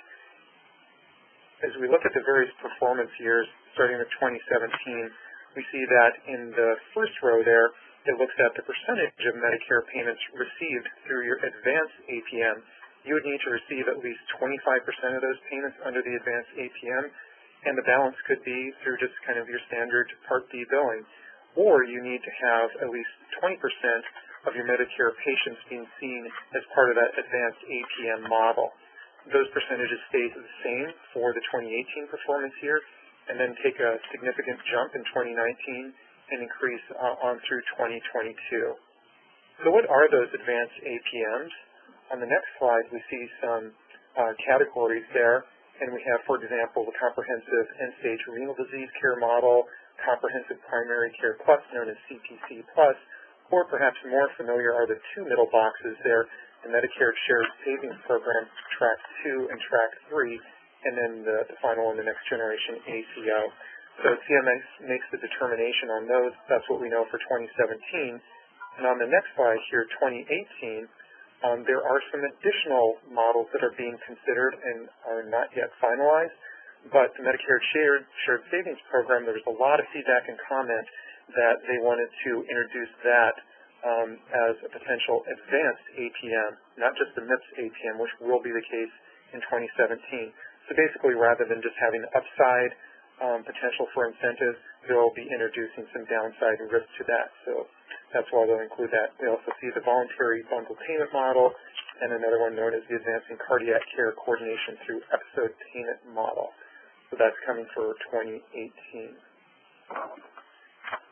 S3: As we look at the various performance years, starting with 2017, we see that in the first row there, it looks at the percentage of Medicare payments received through your advanced APM. You would need to receive at least 25% of those payments under the advanced APM, and the balance could be through just kind of your standard Part B billing. Or you need to have at least 20% of your Medicare patients being seen as part of that advanced APM model. Those percentages stay the same for the 2018 performance year, and then take a significant jump in 2019 and increase on through 2022. So what are those advanced APMs? On the next slide, we see some categories there, and we have, for example, the Comprehensive End-Stage Renal Disease Care Model, Comprehensive Primary Care Plus, known as CPC Plus, or perhaps more familiar are the two middle boxes there, the Medicare Shared Savings Program, Track 2 and Track 3, and then the final one, the Next Generation ACO. So CMS makes the determination on those. That's what we know for 2017. And on the next slide here, 2018, there are some additional models that are being considered and are not yet finalized. But the Medicare Shared Savings Program, there was a lot of feedback and comment that they wanted to introduce that as a potential advanced APM, not just the MIPS APM, which will be the case in 2017. So basically, rather than just having upside potential for incentives, they'll be introducing some downside risk to that. So that's why they'll include that. We also see the voluntary bundle payment model, and another one known as the Advancing Cardiac Care Coordination through Episode Payment Model. So that's coming for 2018.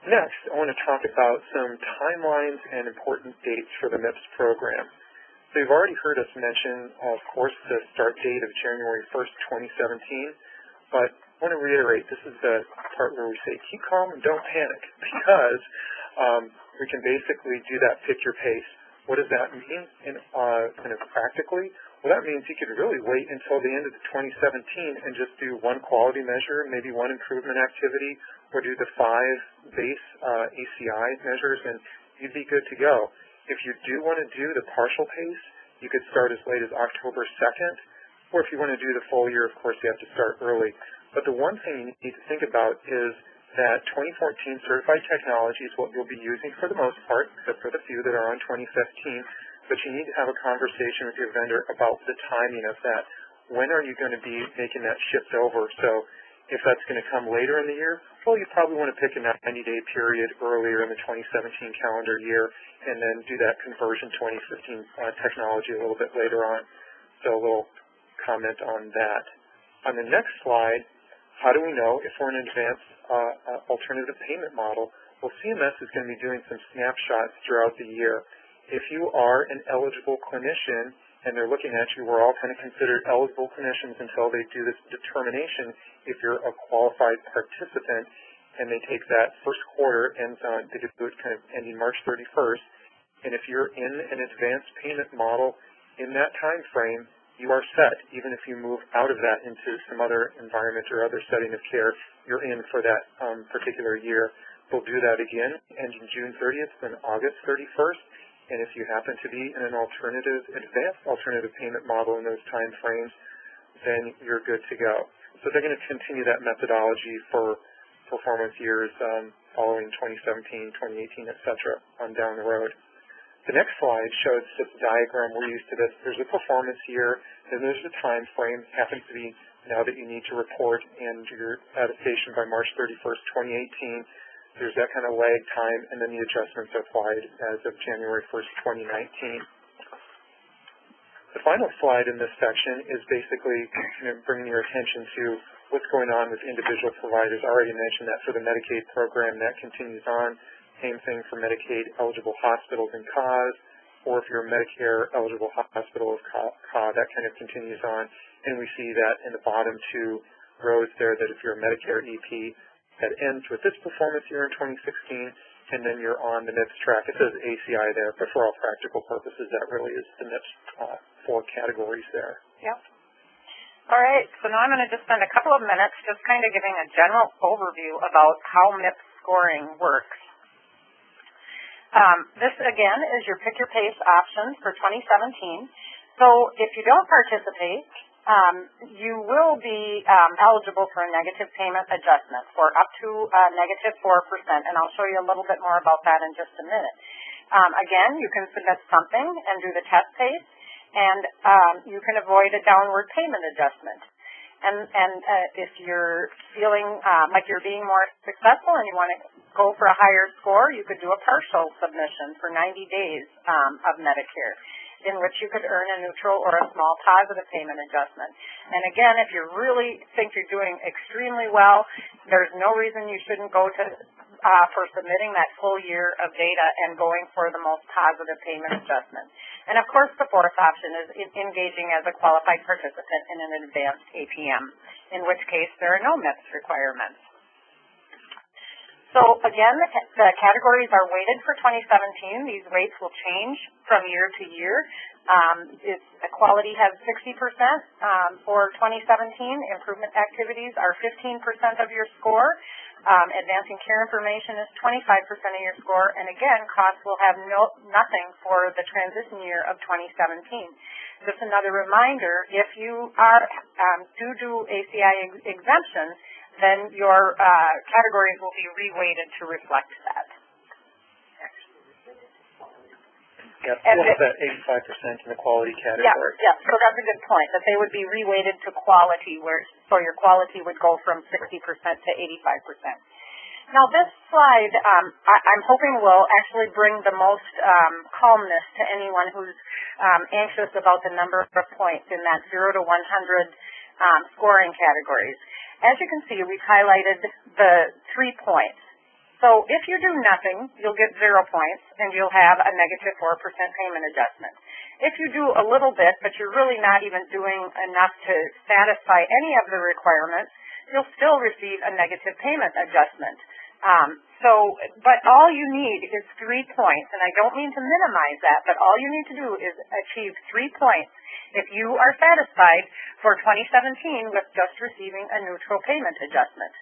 S3: Next, I want to talk about some timelines and important dates for the MIPS program. So you've already heard us mention, of course, the start date of January 1st, 2017, but I want to reiterate, this is the part where we say, keep calm and don't panic, because we can basically do that pick your pace. What does that mean kind of practically? Well, that means you could really wait until the end of 2017 and just do one quality measure, maybe one improvement activity, or do the 5 base ACI measures, and you'd be good to go. If you do want to do the partial pace, you could start as late as October 2nd, or if you want to do the full year, of course, you have to start early. But the one thing you need to think about is that 2014 certified technology is what you'll be using for the most part, except for the few that are on 2015, but you need to have a conversation with your vendor about the timing of that. When are you going to be making that shift over? So if that's going to come later in the year, well, you probably want to pick a 90-day period earlier in the 2017 calendar year and then do that conversion 2015 technology a little bit later on. So a little comment on that. On the next slide, how do we know if we're in an advanced alternative payment model? Well, CMS is going to be doing some snapshots throughout the year. If you are an eligible clinician and they're looking at you, we're all kind of considered eligible clinicians until they do this determination if you're a qualified participant, and they take that first quarter, they do it kind of ending March 31st, and if you're in an advanced payment model in that time frame, you are set. Even if you move out of that into some other environment or other setting of care, you're in for that particular year. We'll do that again, ending June 30th, then August 31st. And if you happen to be in an advanced alternative payment model in those time frames, then you're good to go. So they're going to continue that methodology for performance years following 2017, 2018, et cetera, on down the road. The next slide shows this diagram. We're used to this. There's a performance year, and there's a time frame. It happens to be now that you need to report and your attestation by March 31st, 2018. There's that kind of lag time, and then the adjustments are applied as of January 1st, 2019. The final slide in this section is basically bringing your attention to what's going on with individual providers. I already mentioned that for the Medicaid program, that continues on. Same thing for Medicaid-eligible hospitals and CAHs, or if you're a Medicare-eligible hospital of CAH, that kind of continues on. And we see that in the bottom 2 rows there, that if you're a Medicare EP, that ends with this performance year in 2016, and then you're on the MIPS track. It says ACI there, but for all practical purposes, that really is the MIPS 4 categories there.
S2: Yep. All right, so now I'm going to just spend a couple of minutes just kind of giving a general overview about how MIPS scoring works. This, again, is your pick your pace option for 2017. So if you don't participate, you will be eligible for a negative payment adjustment for up to negative 4%, and I'll show you a little bit more about that in just a minute. Again, you can submit something and do the test pace, and you can avoid a downward payment adjustment. And if you're feeling like you're being more successful and you want to go for a higher score, you could do a partial submission for 90 days of Medicare, in which you could earn a neutral or a small positive payment adjustment. And again, if you really think you're doing extremely well, there's no reason you shouldn't go to for submitting that full year of data and going for the most positive payment adjustment. And of course, the fourth option is engaging as a qualified participant in an advanced APM, in which case there are no MIPS requirements. So again, the categories are weighted for 2017. These weights will change from year to year. Equality has 60% for 2017. Improvement activities are 15% of your score. Advancing care information is 25% of your score. And again, costs will have nothing for the transition year of 2017. Just another reminder, if you are do ACI exemption, then your categories will be reweighted to reflect that.
S3: Yep,
S2: And
S3: what was that 85% in the quality category?
S2: Yeah, so that's a good point, that they would be reweighted to quality, so your quality would go from 60% to 85%. Now this slide, I'm hoping will actually bring the most calmness to anyone who's anxious about the number of points in that 0 to 100 scoring categories. As you can see, we've highlighted the 3 points. So if you do nothing, you'll get 0 points, and you'll have a negative 4% payment adjustment. If you do a little bit, but you're really not even doing enough to satisfy any of the requirements, you'll still receive a negative payment adjustment. But all you need is 3 points, and I don't mean to minimize that, but all you need to do is achieve 3 points if you are satisfied for 2017 with just receiving a neutral payment adjustment.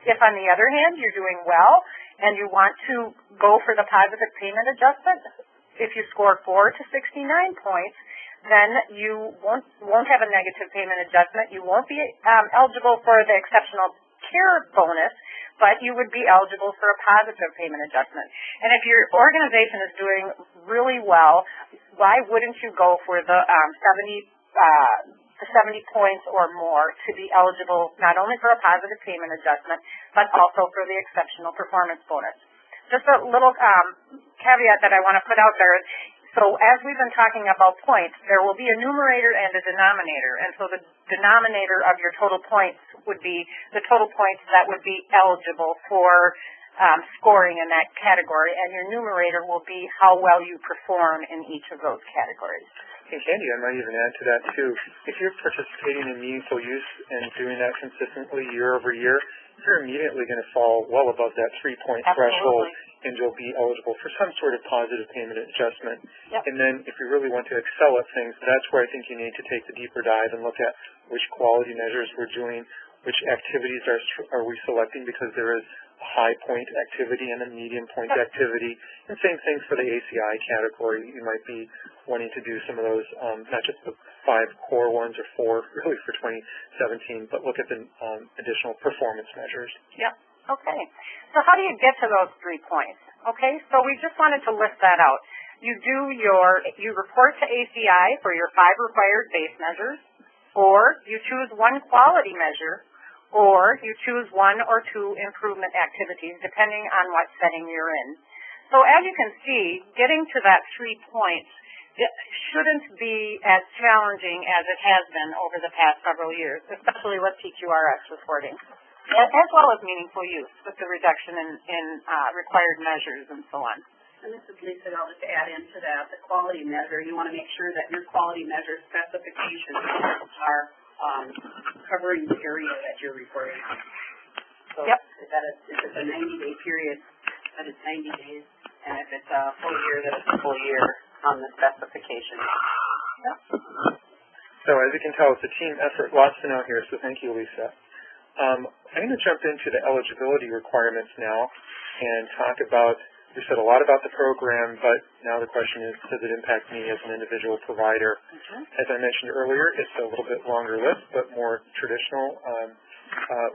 S2: If, on the other hand, you're doing well and you want to go for the positive payment adjustment, if you score 4 to 69 points, then you won't have a negative payment adjustment. You won't be eligible for the exceptional care bonus, but you would be eligible for a positive payment adjustment. And if your organization is doing really well, why wouldn't you go for the 70 points or more to be eligible not only for a positive payment adjustment, but also for the exceptional performance bonus? Just a little caveat that I want to put out there. So as we've been talking about points, there will be a numerator and a denominator. And so the denominator of your total points would be the total points that would be eligible for scoring in that category, and your numerator will be how well you perform in each of those categories.
S3: And Candy, I might even add to that too. If you're participating in meaningful use and doing that consistently year over year, you're immediately going to fall well above that 3-point threshold, and you'll be eligible for some sort of positive payment adjustment.
S2: Yep.
S3: And then if you really want to excel at things, that's where I think you need to take the deeper dive and look at which quality measures we're doing, which activities are we selecting, because there is a high point activity and a medium point activity. And same thing for the ACI category. You might be wanting to do some of those, not just the 5 core ones or 4 really for 2017, but look at the additional performance measures.
S2: Yep. Okay. So how do you get to those 3 points? Okay, so we just wanted to list that out. You report to ACI for your 5 required base measures, or you choose 1 quality measure, or you choose 1 or 2 improvement activities, depending on what setting you're in. So as you can see, getting to that 3 points shouldn't be as challenging as it has been over the past several years, especially with PQRS reporting, as well as meaningful use with the reduction in required measures and so on.
S4: And this is Lisa, and I'll just add into that, the quality measure. You want to make sure that your quality measure specifications are covering the area that you're reporting. So
S2: yep.
S4: If it's a 90-day period, that it's 90 days, and if it's a full year, that it's a full year on the specification.
S2: Yep.
S3: So as you can tell, it's a team effort. Lots to know here, so thank you, Lisa. I'm going to jump into the eligibility requirements now and talk about, we said a lot about the program, but now the question is, does it impact me as an individual provider? As I mentioned earlier, it's a little bit longer list, but more traditional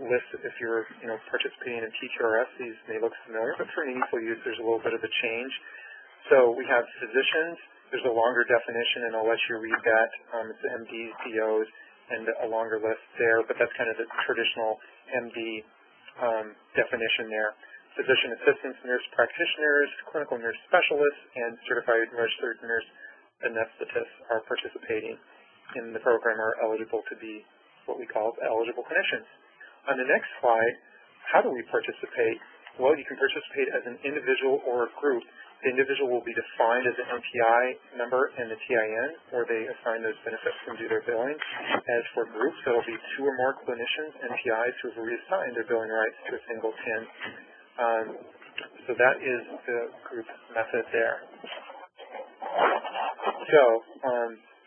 S3: list. If you're participating in PQRS, these may look familiar, but for meaningful use, there's a little bit of a change. So we have physicians. There's a longer definition, and I'll let you read that. It's the MDs, DOs, and a longer list there, but that's kind of the traditional MD definition there. Physician assistants, nurse practitioners, clinical nurse specialists, and certified registered nurse anesthetists are participating in the program, are eligible to be what we call eligible clinicians. On the next slide, how do we participate? Well, you can participate as an individual or a group. The individual will be defined as an NPI number and the TIN, or they assign those benefits and do their billing. As for groups, there will be 2 or more clinicians, NPIs, who have reassigned their billing rights to a single TIN. So that is the group method there. So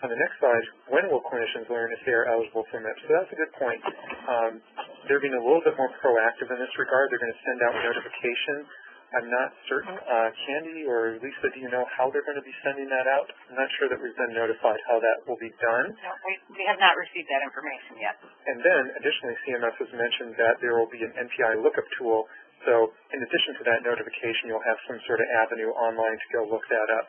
S3: on the next slide, when will clinicians learn if they are eligible for MIPS? So that's a good point. They're being a little bit more proactive in this regard. They're going to send out notifications. I'm not certain. Candy or Lisa, do you know how they're going to be sending that out? I'm not sure that we've been notified how that will be done.
S2: No, we have not received that information yet.
S3: And then, additionally, CMS has mentioned that there will be an NPI lookup tool. So in addition to that notification, you'll have some sort of avenue online to go look that up.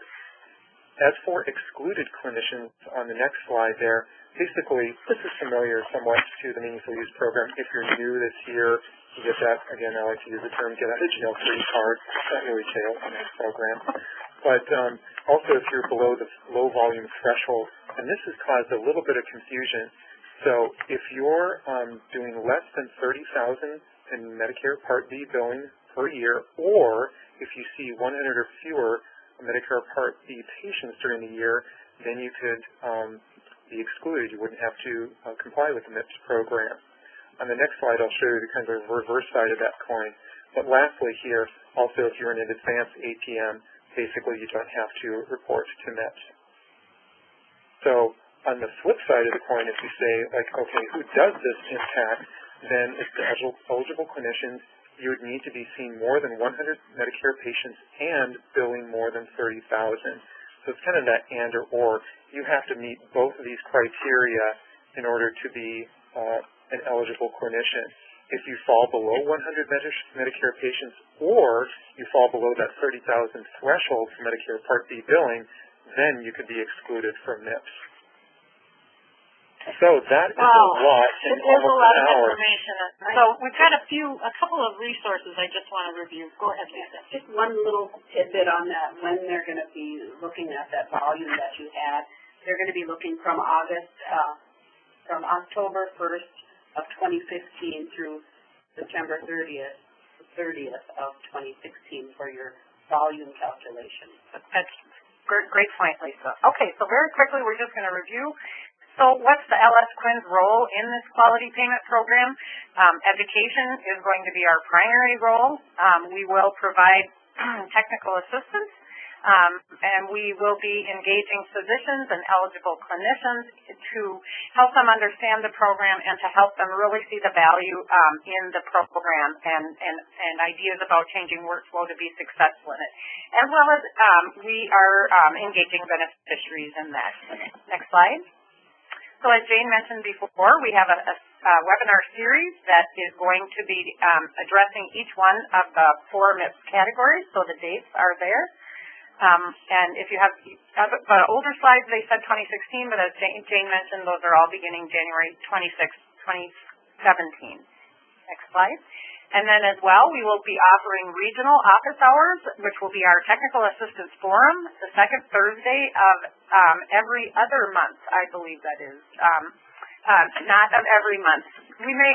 S3: As for excluded clinicians on the next slide there, basically this is familiar somewhat to the Meaningful Use Program. If you're new this year, you get that, again, I like to use the term, get a free card. It's not really sales in this program. But also if you're below the low volume threshold, and this has caused a little bit of confusion. So if you're doing less than $30,000 in Medicare Part B billing per year, or if you see 100 or fewer Medicare Part B patients during the year, then you could be excluded. You wouldn't have to comply with the MIPS program. On the next slide, I'll show you the kind of reverse side of that coin. But lastly here, also if you're in an advanced APM, basically you don't have to report to MIPS. So on the flip side of the coin, if you say, like, okay, who does this impact, then if the eligible clinicians, you would need to be seeing more than 100 Medicare patients and billing more than $30,000. So it's kind of that and or. You have to meet both of these criteria in order to be an eligible clinician. If you fall below 100 Medicare patients or you fall below that 30,000 threshold for Medicare Part B billing, then you could be excluded from MIPS. So that is a lot in almost an hour.
S2: Information. So we've got a couple of resources I just want to review. Go ahead, Lisa.
S4: Just one little tidbit on that, when they're going to be looking at that volume that you had. They're going to be looking from October 1st of 2015 through September 30th of 2016 for your volume calculation.
S2: That's great point, Lisa. Okay, so very quickly we're just going to review. So what's the LS-QIN's role in this quality payment program? Education is going to be our primary role. We will provide technical assistance, and we will be engaging physicians and eligible clinicians to help them understand the program and to help them really see the value in the program and ideas about changing workflow to be successful in it. As well as we are engaging beneficiaries in that. Next slide. So as Jane mentioned before, we have a webinar series that is going to be addressing each one of the 4 MIPS categories, so the dates are there. And if you have the older slides, they said 2016, but as Jane mentioned, those are all beginning January 26, 2017. Next slide. And then as well, we will be offering regional office hours, which will be our technical assistance forum, the second Thursday of every other month, I believe that is. Not of every month. We may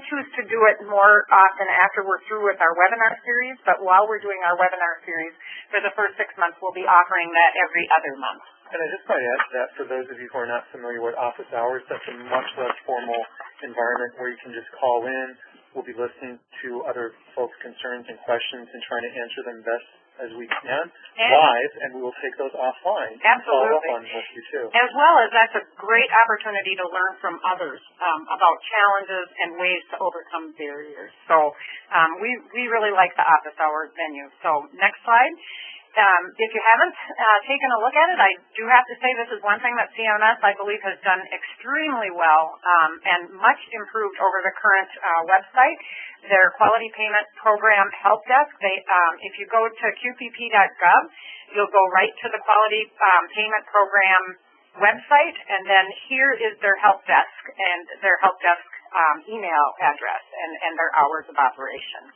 S2: choose to do it more often after we're through with our webinar series, but while we're doing our webinar series, for the first 6 months, we'll be offering that every other month.
S3: And I just might add to that, for those of you who are not familiar with office hours, that's a much less formal environment where you can just call in. We'll be listening to other folks' concerns and questions and trying to answer them best as we can live, and we will take those offline.
S2: Absolutely.
S3: Follow up on with you too.
S2: As well as that's a great opportunity to learn from others about challenges and ways to overcome barriers. So we really like the office hours venue. So next slide. If you haven't taken a look at it, I do have to say this is one thing that CMS, I believe, has done extremely well and much improved over the current website. Their Quality Payment Program Help Desk, if you go to qpp.gov, you'll go right to the Quality Payment Program website, and then here is their help desk and their help desk email address and their hours of operation.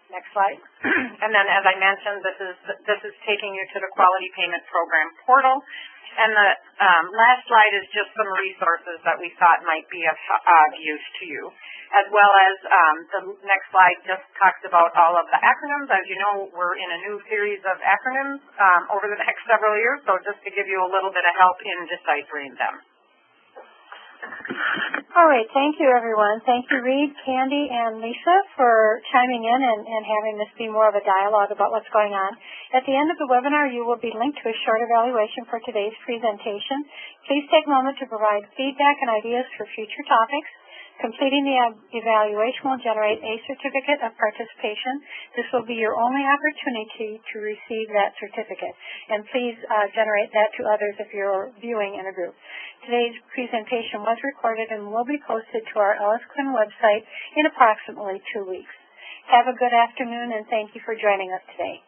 S2: Next slide. And then, as I mentioned, this is taking you to the Quality Payment Program portal. And the last slide is just some resources that we thought might be of use to you, as well as the next slide just talks about all of the acronyms. As you know, we're in a new series of acronyms over the next several years, so just to give you a little bit of help in deciphering them.
S1: All right, thank you, everyone. Thank you, Reed, Candy, and Lisa for chiming in and having this be more of a dialogue about what's going on. At the end of the webinar, you will be linked to a short evaluation for today's presentation. Please take a moment to provide feedback and ideas for future topics. Completing the evaluation will generate a certificate of participation. This will be your only opportunity to receive that certificate. And please generate that to others if you're viewing in a group. Today's presentation was recorded and will be posted to our LS-QIN website in approximately 2 weeks. Have a good afternoon, and thank you for joining us today.